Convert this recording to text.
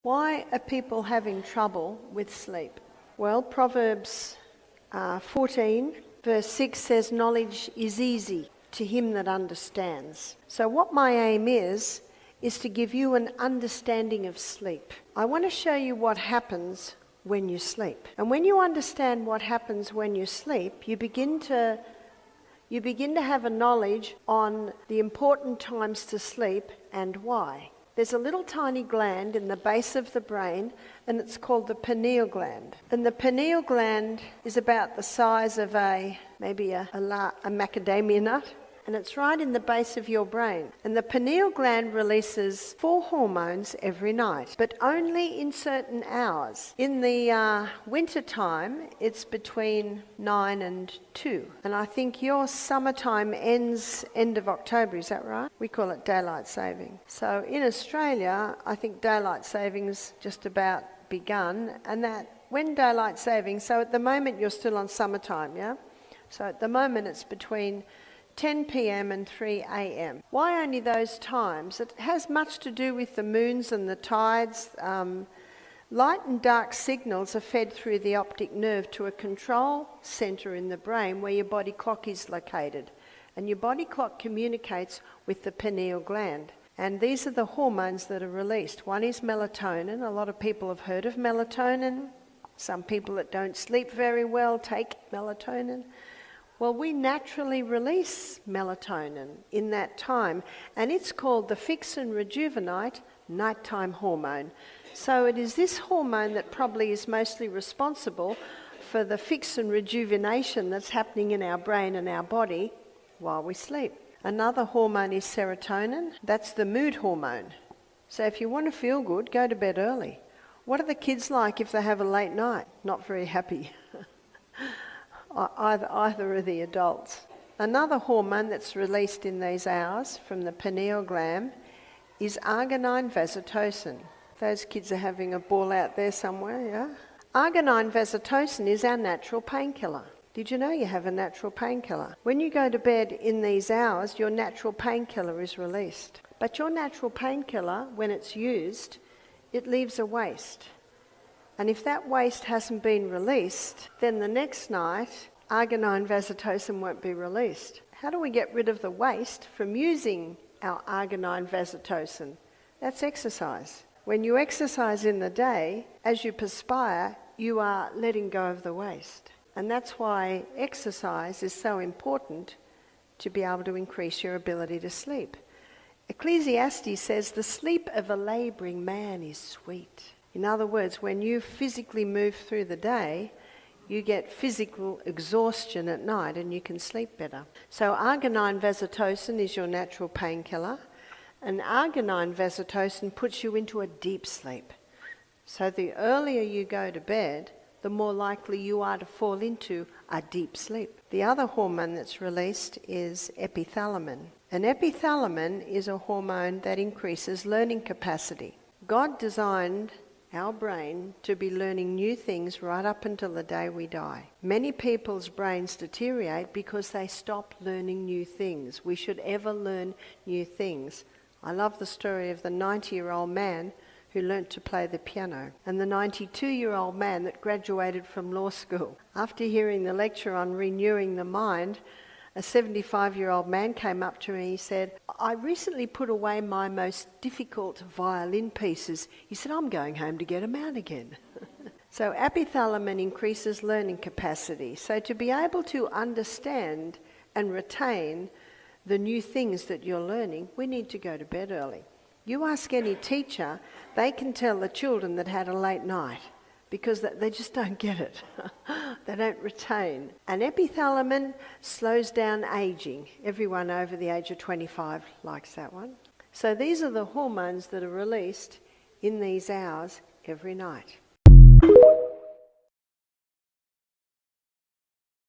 Why are people having trouble with sleep? Well, Proverbs 14 verse 6 says, knowledge is easy to him that understands. So what my aim is to give you an understanding of sleep. I want to show you what happens when you sleep. And when you understand what happens when you sleep, you begin to have a knowledge on the important times to sleep and why. There's a little tiny gland in the base of the brain, and it's called the pineal gland. And the pineal gland is about the size of maybe a macadamia nut, and it's right in the base of your brain. And the pineal gland releases 4 hormones every night, but only in certain hours. In the winter time, it's between 9 and 2. And I think your summertime ends end of October, is that right? We call it daylight saving. So in Australia, I think daylight saving's just about begun, and that when daylight saving, so at the moment you're still on summertime, yeah? So at the moment it's between 10 p.m. and 3 a.m. Why only those times? It has much to do with the moons and the tides. Light and dark signals are fed through the optic nerve to a control centre in the brain where your body clock is located. And your body clock communicates with the pineal gland. And these are the hormones that are released. One is melatonin. A lot of people have heard of melatonin. Some people that don't sleep very well take melatonin. Well, we naturally release melatonin in that time, and it's called the fix and rejuvenate nighttime hormone. So it is this hormone that probably is mostly responsible for the fix and rejuvenation that's happening in our brain and our body while we sleep. Another hormone is serotonin. That's the mood hormone. So if you want to feel good, go to bed early. What are the kids like if they have a late night? Not very happy. Either are the adults. Another hormone that's released in these hours from the pineal gland is arginine vasotocin. Those kids are having a ball out there somewhere, yeah? Arginine vasotocin is our natural painkiller. Did you know you have a natural painkiller? When you go to bed in these hours, your natural painkiller is released. But your natural painkiller, when it's used, it leaves a waste. And if that waste hasn't been released, then the next night, arginine vasotocin won't be released. How do we get rid of the waste from using our arginine vasotocin? That's exercise. When you exercise in the day, as you perspire, you are letting go of the waste. And that's why exercise is so important to be able to increase your ability to sleep. Ecclesiastes says, the sleep of a labouring man is sweet. In other words, when you physically move through the day, you get physical exhaustion at night and you can sleep better. So arginine vasotocin is your natural painkiller, and arginine vasotocin puts you into a deep sleep. So the earlier you go to bed, the more likely you are to fall into a deep sleep. The other hormone that's released is epithalamin. And epithalamin is a hormone that increases learning capacity. God designed our brain to be learning new things right up until the day we die. Many people's brains deteriorate because they stop learning new things. We should ever learn new things. I love the story of the 90-year-old man who learnt to play the piano and the 92-year-old man that graduated from law school. After hearing the lecture on renewing the mind, a 75-year-old man came up to me. He said, I recently put away my most difficult violin pieces. He said, I'm going home to get them out again. So epithalamin increases learning capacity. So to be able to understand and retain the new things that you're learning, we need to go to bed early. You ask any teacher, they can tell the children that had a late night because they just don't get it. They don't retain. And epithalamin slows down aging. Everyone over the age of 25 likes that one. So these are the hormones that are released in these hours every night.